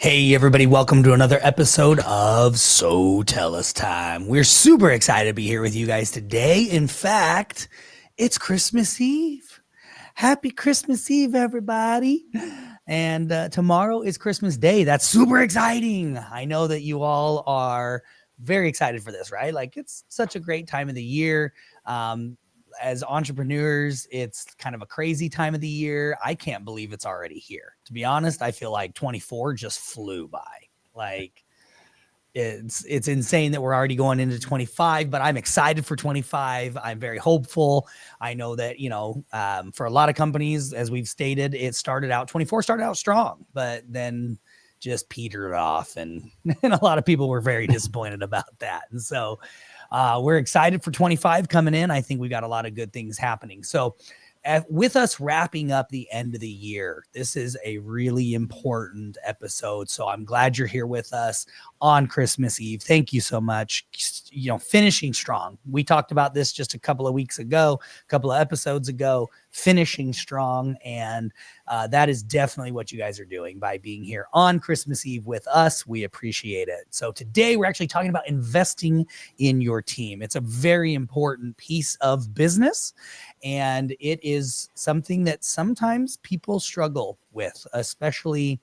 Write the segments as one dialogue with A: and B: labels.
A: Hey, everybody, welcome to another episode of SoTellUs Time. We're super excited to be here with you guys today. In fact, it's Christmas Eve. Happy Christmas Eve, everybody. And tomorrow is Christmas Day. That's super exciting. I know that you all are very excited for this, right? Like, it's such a great time of the year. As entrepreneurs, it's kind of a crazy time of the year. I can't believe it's already here. To be honest, I feel like 24 just flew by. Like it's insane that we're already going into 25, but I'm excited for 25. I'm very hopeful. I know that, for a lot of companies, as we've stated, 24 started out strong, but then just petered off. And a lot of people were very disappointed about that. And so we're excited for 25 coming in. I think we got a lot of good things happening. So with us wrapping up the end of the year, this is a really important episode. So I'm glad you're here with us on Christmas Eve. Thank you so much. Finishing strong. We talked about this just a couple of weeks ago, a couple of episodes ago, finishing strong. And that is definitely what you guys are doing by being here on Christmas Eve with us. We appreciate it. So today we're actually talking about investing in your team. It's a very important piece of business, and it is something that sometimes people struggle with, especially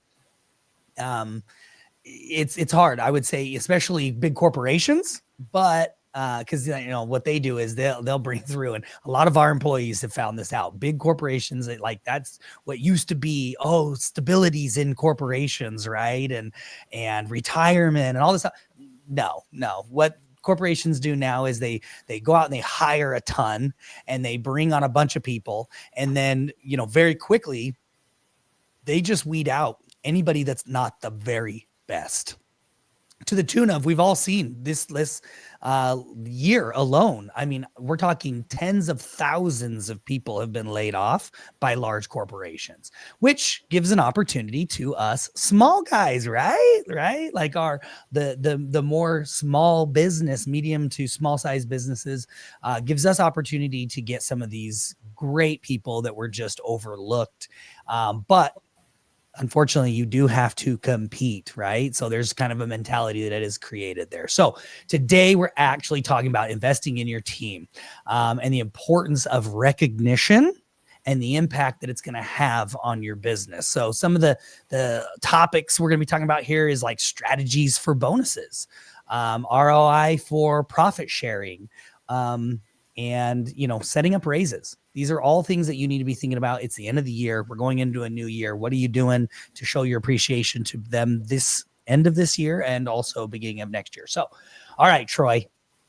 A: it's hard, I would say, especially big corporations, but because what they do is they'll bring through, and a lot of our employees have found this out. Big corporations, that's what used to be stabilities in corporations, right? And retirement and all this stuff. No, what corporations do now is they go out and they hire a ton and they bring on a bunch of people, and then very quickly they just weed out anybody that's not the very best, to the tune of, we've all seen this year alone. I mean, we're talking tens of thousands of people have been laid off by large corporations, which gives an opportunity to us small guys, right? Like the more small business, medium to small size businesses, gives us opportunity to get some of these great people that were just overlooked. But unfortunately, you do have to compete, right? So there's kind of a mentality that is created there. So today we're actually talking about investing in your team, and the importance of recognition and the impact that it's going to have on your business. So some of the topics we're going to be talking about here is like strategies for bonuses, ROI for profit sharing, and setting up raises. These are all things that you need to be thinking about. It's the end of the year. We're going into a new year. What are you doing to show your appreciation to them this end of this year and also beginning of next year? So, all right, Troy,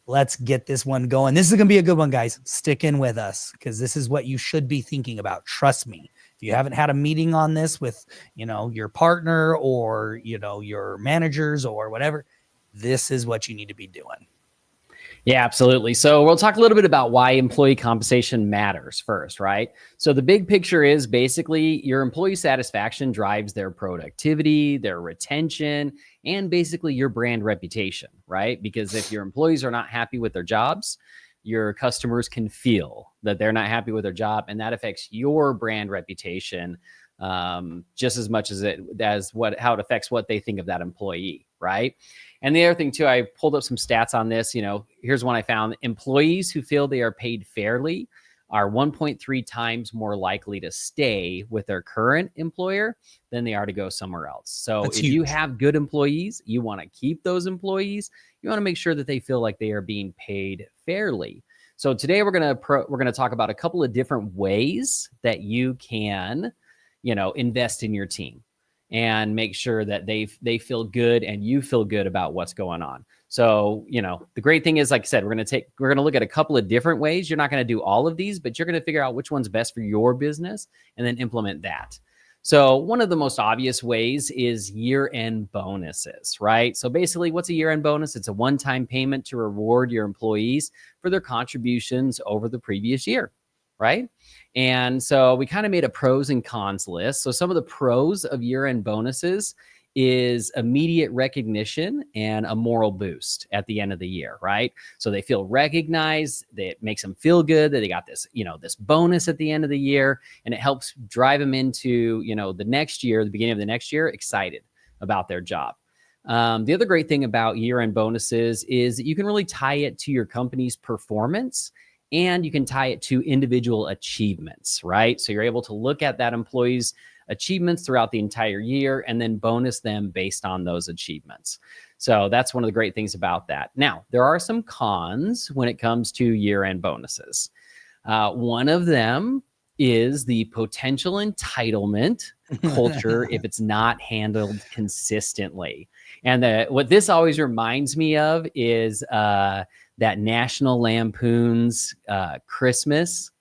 A: let's get this one going. This is going to be a good one, guys. Stick in with us because this is what you should be thinking about. Trust me. If you haven't had a meeting on this with, your partner or, your managers or whatever, this is what you need to be doing.
B: Yeah, absolutely. So we'll talk a little bit about why employee compensation matters first, right? So the big picture is basically your employee satisfaction drives their productivity, their retention, and basically your brand reputation, right? Because if your employees are not happy with their jobs, your customers can feel that they're not happy with their job, and that affects your brand reputation just as much as how it affects what they think of that employee, right? And the other thing too, I pulled up some stats on this. Here's one I found. Employees who feel they are paid fairly are 1.3 times more likely to stay with their current employer than they are to go somewhere else. So if you have good employees, you want to keep those employees. You want to make sure that they feel like they are being paid fairly. So today we're going to talk about a couple of different ways that you can, invest in your team and make sure that they feel good and you feel good about what's going on. So, the great thing is, like I said, we're going to look at a couple of different ways. You're not going to do all of these, but you're going to figure out which one's best for your business and then implement that. So one of the most obvious ways is year-end bonuses, right? So basically, what's a year-end bonus? It's a one-time payment to reward your employees for their contributions over the previous year, right? And so we kind of made a pros and cons list. So some of the pros of year-end bonuses is immediate recognition and a moral boost at the end of the year, right? So they feel recognized, it makes them feel good that they got this, this bonus at the end of the year, and it helps drive them into, the next year, the beginning of the next year, excited. about their job. The other great thing about year-end bonuses is that you can really tie it to your company's performance, and you can tie it to individual achievements, right? So you're able to look at that employee's achievements throughout the entire year and then bonus them based on those achievements. So that's one of the great things about that. Now, there are some cons when it comes to year-end bonuses. One of them is the potential entitlement culture if it's not handled consistently. And what this always reminds me of is that National Lampoon's Christmas.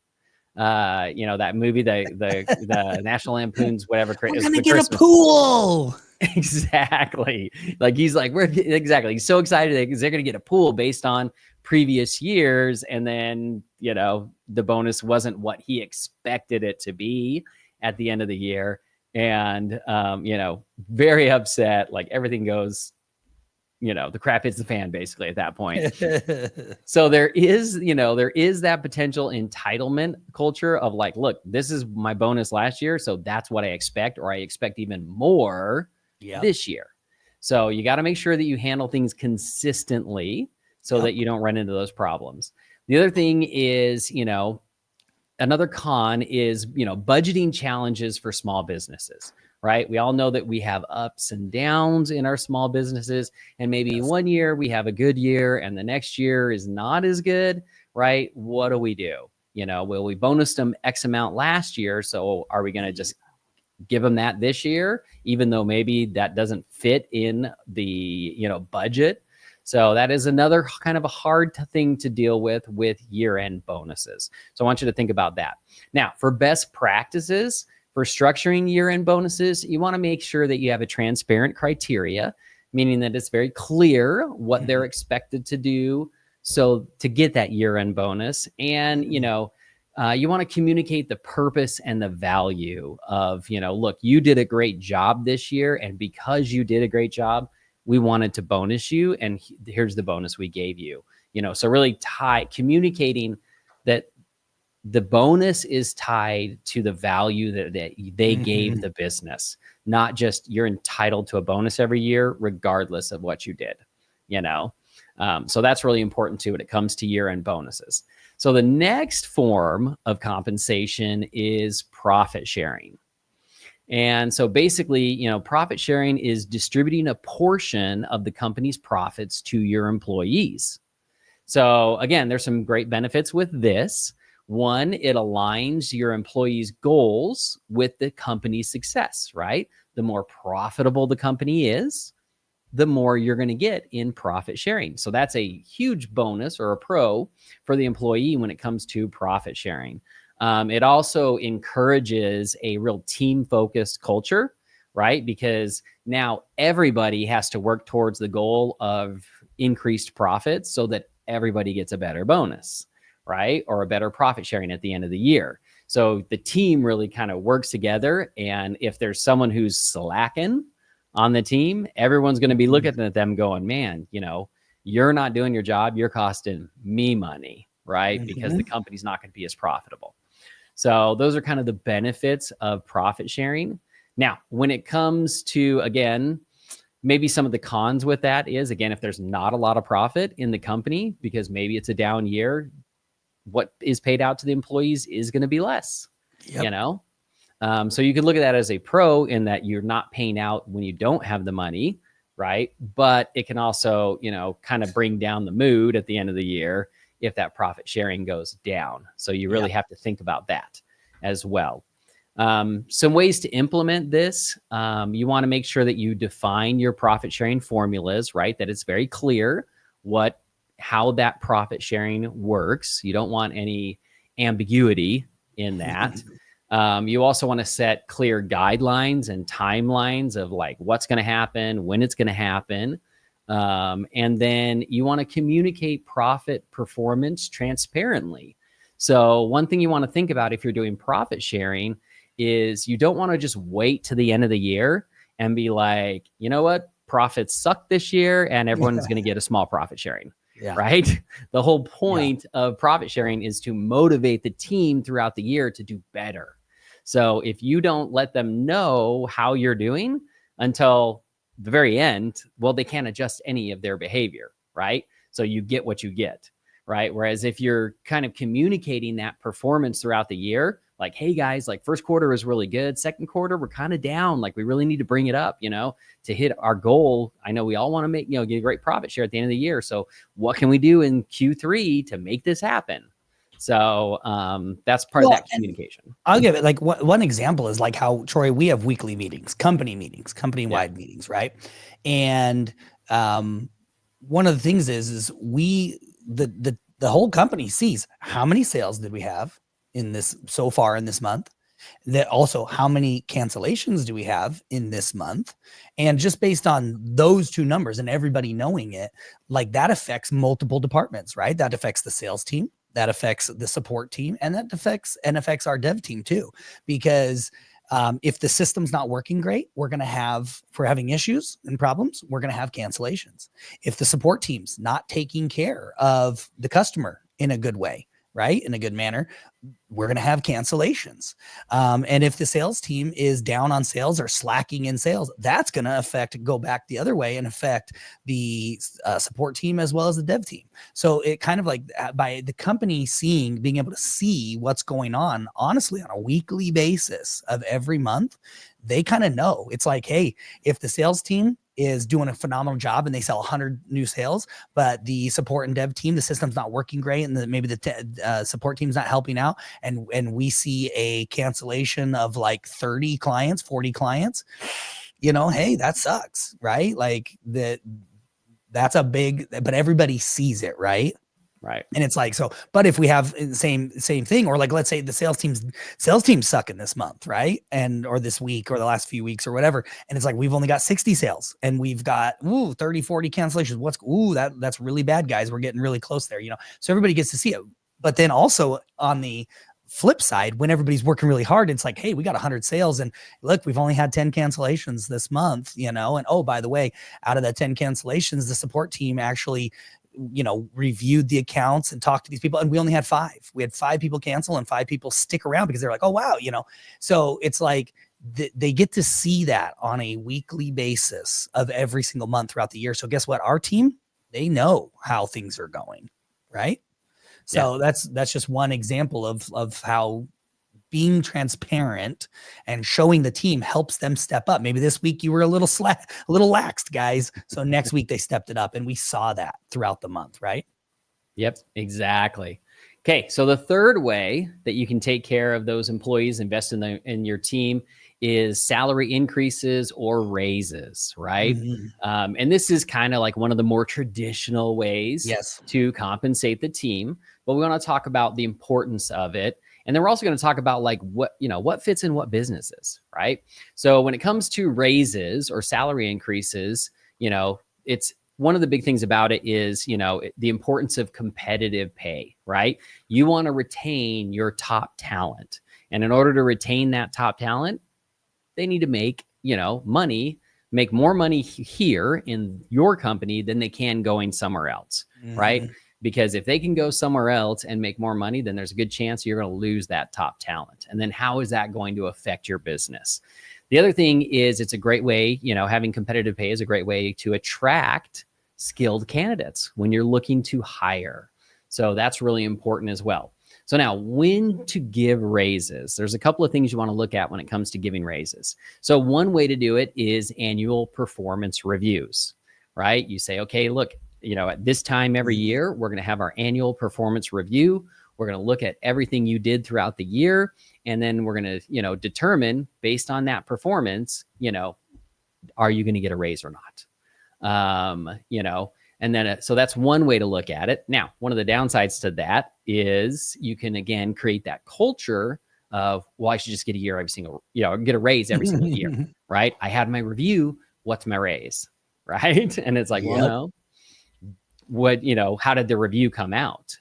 B: That movie, the National Lampoon's whatever.
A: We're gonna get a pool.
B: Exactly. Like he's like, exactly. He's so excited because they're gonna get a pool based on previous years, and then the bonus wasn't what he expected it to be at the end of the year, and very upset. Like everything goes, the crap hits the fan basically at that point. So there is that potential entitlement culture of like, look, this is my bonus last year, so that's what I expect, or I expect even more this year. So you got to make sure that you handle things consistently so that you don't run into those problems. The other thing is, another con is, budgeting challenges for small businesses, right? We all know that we have ups and downs in our small businesses, and maybe one year we have a good year and the next year is not as good, right? What do? Well, we bonused them X amount last year. So are we going to just give them that this year, even though maybe that doesn't fit in the, budget? So that is another kind of a hard thing to deal with year-end bonuses. So I want you to think about that. Now, for best practices for structuring year-end bonuses, you want to make sure that you have a transparent criteria, meaning that it's very clear what they're expected to do so to get that year-end bonus. And, you want to communicate the purpose and the value of, look, you did a great job this year, and because you did a great job, we wanted to bonus you, and here's the bonus we gave you. So really communicating that the bonus is tied to the value that they gave the business, not just you're entitled to a bonus every year, regardless of what you did. So that's really important too when it comes to year-end bonuses. So the next form of compensation is profit sharing. And so basically, profit sharing is distributing a portion of the company's profits to your employees. So again, there's some great benefits with this. One, it aligns your employees' goals with the company's success, right? The more profitable the company is, the more you're going to get in profit sharing. So that's a huge bonus or a pro for the employee when it comes to profit sharing. It also encourages a real team-focused culture, right? Because now everybody has to work towards the goal of increased profits so that everybody gets a better bonus, right? Or a better profit sharing at the end of the year. So the team really kind of works together. And if there's someone who's slacking on the team, everyone's going to be looking at them going, man, you're not doing your job. You're costing me money, right? Because the company's not going to be as profitable. So those are kind of the benefits of profit sharing. Now, when it comes to, again, maybe some of the cons with that is, again, if there's not a lot of profit in the company because maybe it's a down year, what is paid out to the employees is going to be less, So you can look at that as a pro in that you're not paying out when you don't have the money, right? But it can also, kind of bring down the mood at the end of the year if that profit sharing goes down. So you really have to think about that as well. Some ways to implement this. You want to make sure that you define your profit sharing formulas, right? That it's very clear how that profit sharing works. You don't want any ambiguity in that. You also want to set clear guidelines and timelines of like what's going to happen, when it's going to happen. And then you want to communicate profit performance transparently. So one thing you want to think about if you're doing profit sharing is you don't want to just wait to the end of the year and be like, you know what, profits suck this year and everyone's going to get a small profit sharing, right? The whole point of profit sharing is to motivate the team throughout the year to do better. So if you don't let them know how you're doing until the very end, well, they can't adjust any of their behavior, right? So you get what you get, right? Whereas if you're kind of communicating that performance throughout the year, like, hey guys, like first quarter was really good. Second quarter, we're kind of down. Like we really need to bring it up, to hit our goal. I know we all want to make, get a great profit share at the end of the year. So what can we do in Q3 to make this happen? So that's part of that communication.
A: I'll give it like one example is like how, Troy, we have weekly meetings, company-wide meetings, right? And one of the things is the whole company sees how many sales did we have in this so far in this month, that also how many cancellations do we have in this month, and just based on those two numbers and everybody knowing it, like that affects multiple departments, right? That affects the sales team, that affects the support team, and that affects our dev team too, because if the system's not working great, if we're having issues and problems, we're going to have cancellations. If the support team's not taking care of the customer in a good way, right, in a good manner, we're going to have cancellations. And if the sales team is down on sales or slacking in sales, that's going to go back the other way and affect the support team as well as the dev team. So it kind of like by the company being able to see what's going on, honestly, on a weekly basis of every month, they kind of know. It's like, hey, if the sales team is doing a phenomenal job and they sell 100 new sales, but the support and dev team, the system's not working great, and maybe the support team's not helping out, and we see a cancellation of like 30 clients, 40 clients, hey, that sucks, right? Like that's a big, but everybody sees it, right?
B: Right.
A: And it's like, so, but if we have the same thing, or like, let's say the sales team's sucking this month, right? Or this week or the last few weeks or whatever. And it's like, we've only got 60 sales and we've got 30, 40 cancellations. That's really bad, guys. We're getting really close there, so everybody gets to see it. But then also on the flip side, when everybody's working really hard, it's like, hey, we got 100 sales and look, we've only had 10 cancellations this month, and oh, by the way, out of that 10 cancellations, the support team actually reviewed the accounts and talked to these people, and we only had 5. We had 5 people cancel and 5 people stick around because they're like, oh wow, so it's like they get to see that on a weekly basis of every single month throughout the year. So guess what? Our team, they know how things are going, right? So that's just one example of how being transparent and showing the team helps them step up. Maybe this week you were a little laxed, guys. So next week they stepped it up, and we saw that throughout the month, right?
B: Yep, exactly. Okay, so the third way that you can take care of those employees, invest in your team, is salary increases or raises, right?
A: Mm-hmm.
B: And this is kind of like one of the more traditional ways to compensate the team. But we want to talk about the importance of it. And then we're also going to talk about like what fits in what businesses, right? So when it comes to raises or salary increases, it's one of the big things about it is, the importance of competitive pay, right? You want to retain your top talent. And in order to retain that top talent, they need to make, make more money here in your company than they can going somewhere else, right? Because if they can go somewhere else and make more money, then there's a good chance you're going to lose that top talent. And then how is that going to affect your business? The other thing is it's a great way, having competitive pay is a great way to attract skilled candidates when you're looking to hire. So that's really important as well. So now, when to give raises, there's a couple of things you want to look at when it comes to giving raises. So one way to do it is annual performance reviews, right? You say, okay, look, at this time every year, we're going to have our annual performance review. We're going to look at everything you did throughout the year. And then we're going to, determine based on that performance, are you going to get a raise or not? And then, so that's one way to look at it. Now, one of the downsides to that is you can, again, create that culture of, well, I should just get get a raise every single year, right? I had my review. What's my raise? Right. And it's like, well, no. How did the review come out?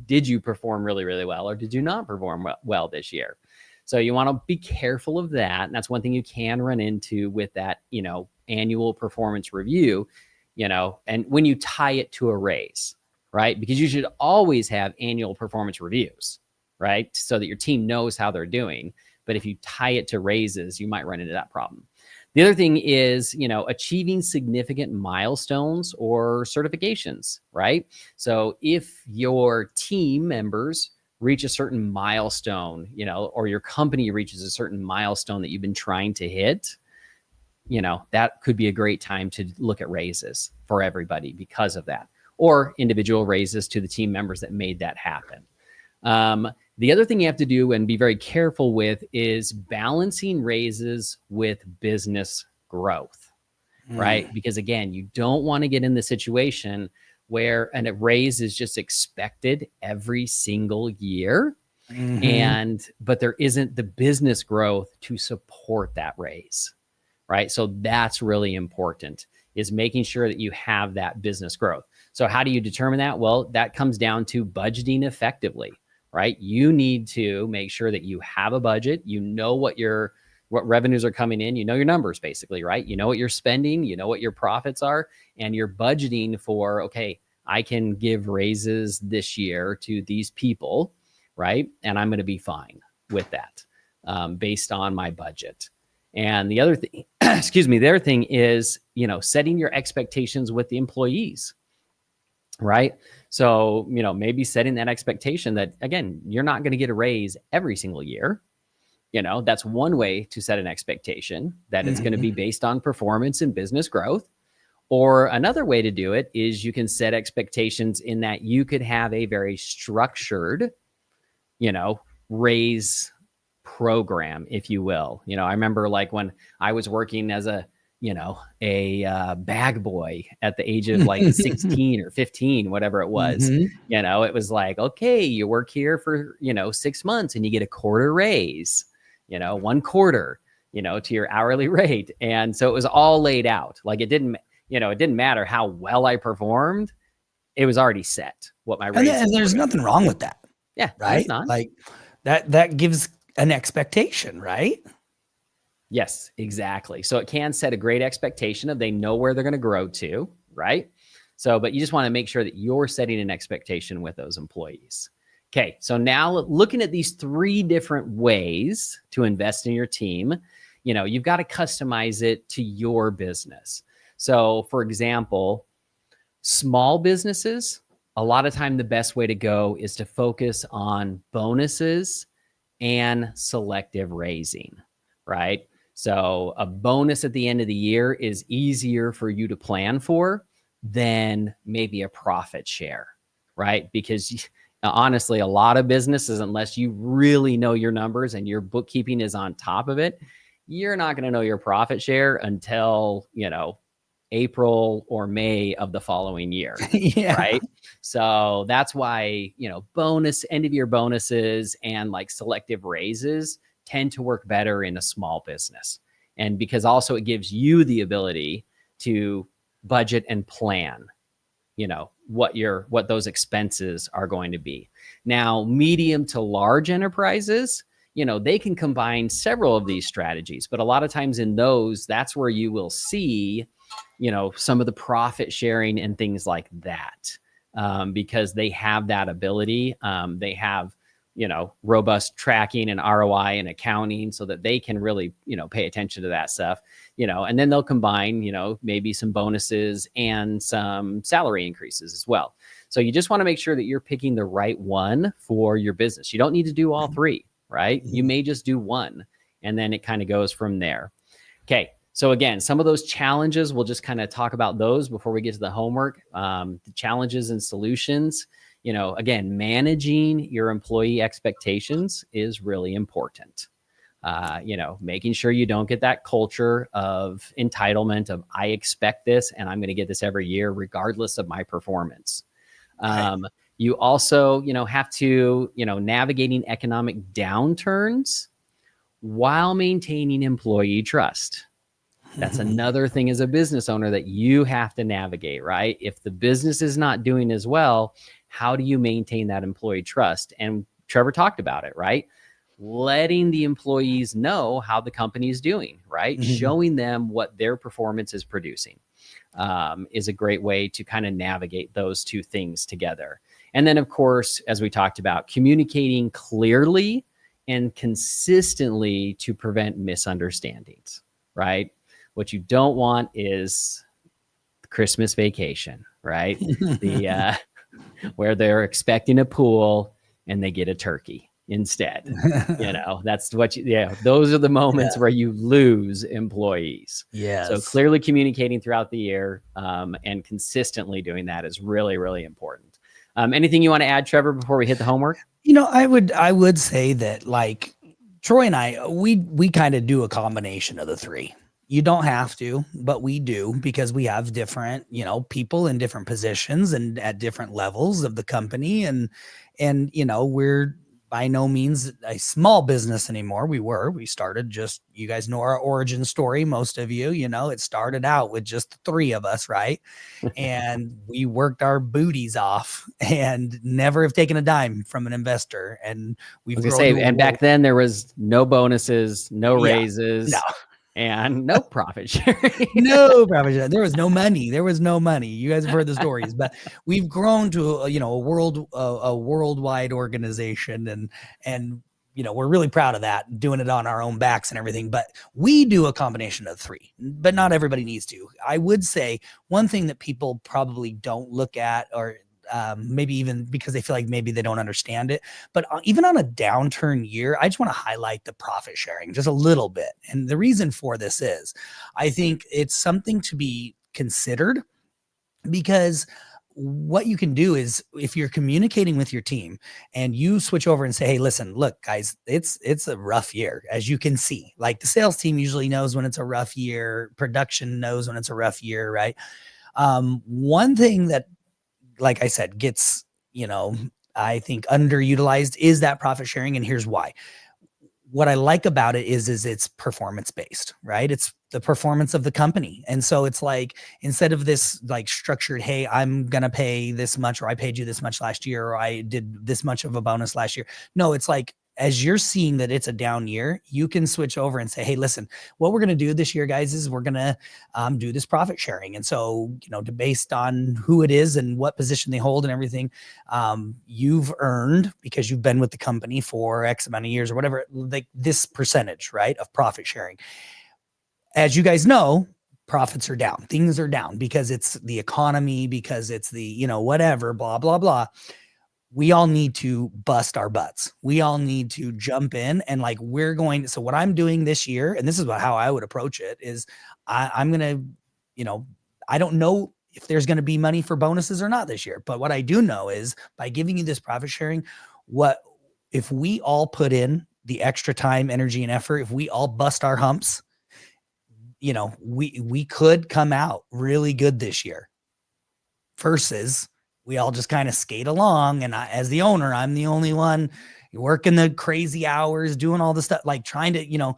B: Did you perform really, really well, or did you not perform well this year? So you want to be careful of that. And that's one thing you can run into with that, annual performance review, and when you tie it to a raise, right? Because you should always have annual performance reviews, right? So that your team knows how they're doing. But if you tie it to raises, you might run into that problem. The other thing is, achieving significant milestones or certifications, right? So if your team members reach a certain milestone, or your company reaches a certain milestone that you've been trying to hit, that could be a great time to look at raises for everybody because of that, or individual raises to the team members that made that happen. The other thing you have to do and be very careful with is balancing raises with business growth, right? Because again, you don't want to get in the situation where a raise is just expected every single year. But there isn't the business growth to support that raise, right? So that's really important, is making sure that you have that business growth. So how do you determine that? Well, that comes down to budgeting effectively, right? You need to make sure that you have a budget, what revenues are coming in, your numbers basically, right? You know what you're spending, you know what your profits are, and you're budgeting for, okay, I can give raises this year to these people, right? And I'm going to be fine with that based on my budget. And the other thing, the other thing is, setting your expectations with the employees, right? So, maybe setting that expectation that, again, you're not going to get a raise every single year. That's one way to set an expectation, that it's going to be based on performance and business growth. Or another way to do it is you can set expectations in that you could have a very structured, raise program, if you will. I remember like when I was working as a bag boy at the age of like 16 or 15, whatever it was, it was like, okay, you work here for, 6 months and you get a quarter raise, 1 quarter, to your hourly rate. And so it was all laid out. Like it didn't matter how well I performed. It was already set what my raise.
A: And there's nothing wrong with that.
B: Yeah.
A: Right. Like that gives an expectation, right?
B: Yes, exactly. So it can set a great expectation of they know where they're going to grow to, right? So, but you just want to make sure that you're setting an expectation with those employees. Okay, so now looking at these 3 different ways to invest in your team, you've got to customize it to your business. So, for example, small businesses, a lot of time the best way to go is to focus on bonuses and selective raising, right? So a bonus at the end of the year is easier for you to plan for than maybe a profit share, right? Because honestly, a lot of businesses, unless you really know your numbers and your bookkeeping is on top of it, you're not going to know your profit share until, April or May of the following year.
A: Yeah.
B: Right. So that's why, end of year bonuses and like selective raises tend to work better in a small business. And because also it gives you the ability to budget and plan, what those expenses are going to be. Now, medium to large enterprises, they can combine several of these strategies, but a lot of times in those, that's where you will see, some of the profit sharing and things like that, because they have that ability. They have, robust tracking and ROI and accounting so that they can really, pay attention to that stuff, and then they'll combine, maybe some bonuses and some salary increases as well. So you just want to make sure that you're picking the right one for your business. You don't need to do all 3, right? You may just do one, and then it kind of goes from there. Okay. So again, some of those challenges, we'll just kind of talk about those before we get to the homework. The challenges and solutions, again, managing your employee expectations is really important. Making sure you don't get that culture of entitlement of I expect this and I'm going to get this every year, regardless of my performance. Right. You also, have to, navigating economic downturns while maintaining employee trust. That's another thing as a business owner that you have to navigate, right? If the business is not doing as well, how do you maintain that employee trust? And Trevor talked about it, right? Letting the employees know how the company is doing, right? Showing them what their performance is producing is a great way to kind of navigate those 2 things together. And then, of course, as we talked about, communicating clearly and consistently to prevent misunderstandings, right? What you don't want is Christmas vacation, right? The where they're expecting a pool and they get a turkey instead. That's what those are the moments where you lose employees.
A: Yes.
B: So clearly communicating throughout the year and consistently doing that is really, really important. Anything you want to add, Trevor, before we hit the homework?
A: I would say that, like, Troy and I, we kind of do a combination of the three. You don't have to, but we do, because we have different, people in different positions and at different levels of the company. And we're by no means a small business anymore. We started just, you guys know our origin story. Most of you, it started out with just the three of us, right? And we worked our booties off and never have taken a dime from an investor. And we've grown.
B: And back then there was no bonuses, no raises.
A: No.
B: And no profit sharing.
A: No profit sharing. There was no money. You guys have heard the stories, but we've grown to a worldwide organization, and we're really proud of that, doing it on our own backs and everything. But we do a combination of three, but not everybody needs to. I would say one thing that people probably don't look at, or maybe even because they feel like maybe they don't understand it, but even on a downturn year, I just want to highlight the profit sharing just a little bit. And the reason for this is, I think it's something to be considered, because what you can do is, if you're communicating with your team and you switch over and say, hey, listen, look, guys, it's a rough year. As you can see, like, the sales team usually knows when it's a rough year, production knows when it's a rough year, right? One thing that, like I said, gets, I think underutilized is that profit sharing. And here's why. What I like about it is it's performance based, right? It's the performance of the company. And so it's like, instead of this like structured, hey, I'm going to pay this much, or I paid you this much last year, or I did this much of a bonus last year. No, it's like, as you're seeing that it's a down year, you can switch over and say, hey, listen, what we're going to do this year, guys, is we're going to do this profit sharing. And so, based on who it is and what position they hold and everything, you've earned, because you've been with the company for X amount of years or whatever, like this percentage, right, of profit sharing. As you guys know, profits are down. Things are down because it's the economy, because it's the, whatever, blah, blah, blah. We all need to bust our butts. We all need to jump in and, like, so what I'm doing this year, and this is how I would approach it, is I'm going to, I don't know if there's going to be money for bonuses or not this year, but what I do know is, by giving you this profit sharing, if we all put in the extra time, energy, and effort, if we all bust our humps, we could come out really good this year, versus we all just kind of skate along. And as the owner, I'm the only one working the crazy hours, doing all the stuff, like trying to,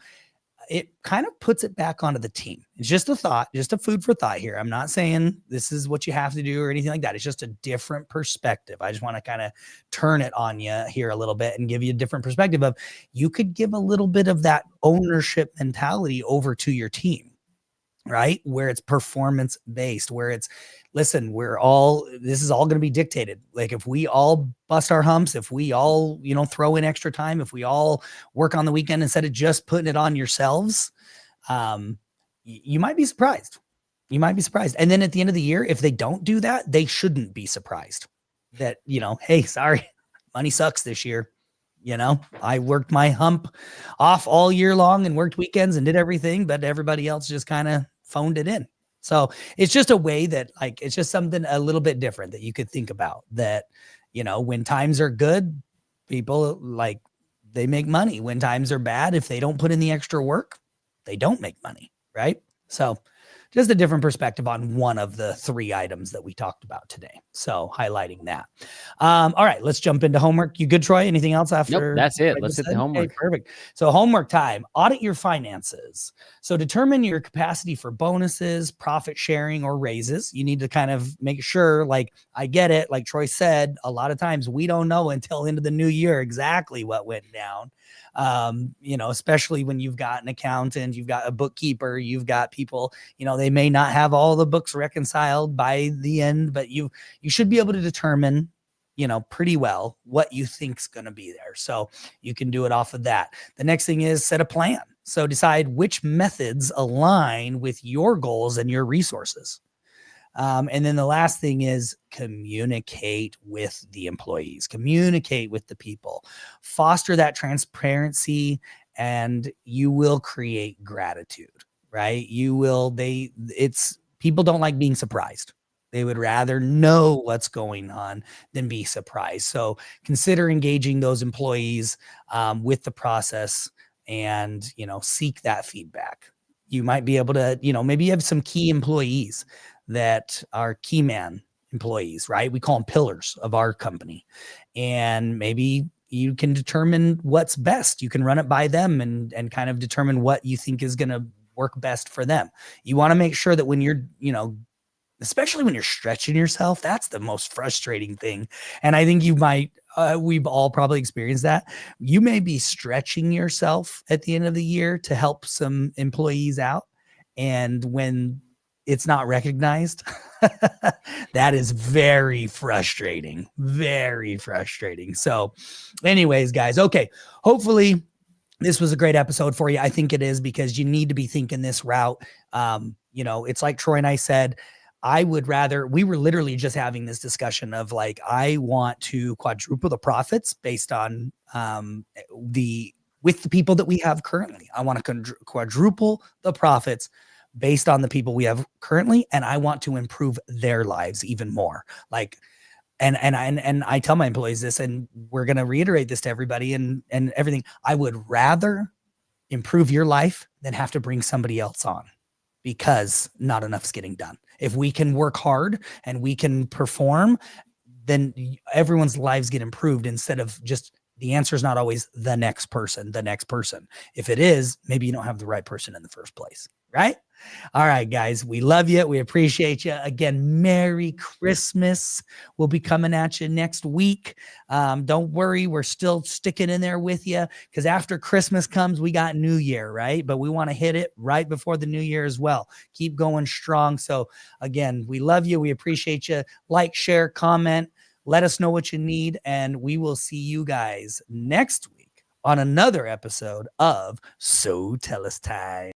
A: it kind of puts it back onto the team. It's just a thought, just a food for thought here. I'm not saying this is what you have to do or anything like that. It's just a different perspective. I just want to kind of turn it on you here a little bit and give you a different perspective of, you could give a little bit of that ownership mentality over to your team, right? Where it's performance based, where it's, listen, this is all going to be dictated. Like, if we all bust our humps, if we all, throw in extra time, if we all work on the weekend instead of just putting it on yourselves, you might be surprised. And then at the end of the year, if they don't do that, they shouldn't be surprised that, hey, sorry, money sucks this year. I worked my hump off all year long and worked weekends and did everything, but everybody else just kind of phoned it in. So it's just a way that, like, it's just something a little bit different that you could think about, that, when times are good, people, like, they make money. When times are bad, if they don't put in the extra work, they don't make money. Right. So just a different perspective on one of the three items that we talked about today. So highlighting that. All right, let's jump into homework. You good, Troy? Anything else after?
B: Nope, that's it. Let's hit the homework.
A: Okay, perfect. So homework time. Audit your finances. So determine your capacity for bonuses, profit sharing, or raises. You need to kind of make sure, like, I get it. Like Troy said, a lot of times we don't know until into the new year exactly what went down. Especially when you've got an accountant, you've got a bookkeeper, you've got people, they may not have all the books reconciled by the end, but you should be able to determine, pretty well what you think's going to be there. So you can do it off of that. The next thing is set a plan. So decide which methods align with your goals and your resources. And then the last thing is communicate with the employees, communicate with the people, foster that transparency, and you will create gratitude, right? People don't like being surprised. They would rather know what's going on than be surprised. So consider engaging those employees with the process and, seek that feedback. You might be able to, maybe you have some key employees that are key man employees, right? We call them pillars of our company. And maybe you can determine what's best. You can run it by them and kind of determine what you think is going to work best for them. You want to make sure that when you're, especially when you're stretching yourself, that's the most frustrating thing. And I think we've all probably experienced that. You may be stretching yourself at the end of the year to help some employees out. And when it's not recognized, that is very frustrating, very frustrating. So anyways, guys, okay. Hopefully this was a great episode for you. I think it is, because you need to be thinking this route. It's like Troy and I said, we were literally just having this discussion of like, I want to quadruple the profits based on with the people that we have currently. I want to quadruple the profits based on the people we have currently. And I want to improve their lives even more. Like, and I tell my employees this, and we're going to reiterate this to everybody and everything. I would rather improve your life than have to bring somebody else on, because not enough's getting done. If we can work hard and we can perform, then everyone's lives get improved, instead of just, the answer is not always the next person. If it is, maybe you don't have the right person in the first place, right? All right, guys, we love you. We appreciate you. Again, Merry Christmas. We'll be coming at you next week. Don't worry, we're still sticking in there with you, because after Christmas comes, we got New Year, right? But we want to hit it right before the New Year as well. Keep going strong. So again, we love you. We appreciate you. Like, share, comment. Let us know what you need, and we will see you guys next week on another episode of SoTellUs Time.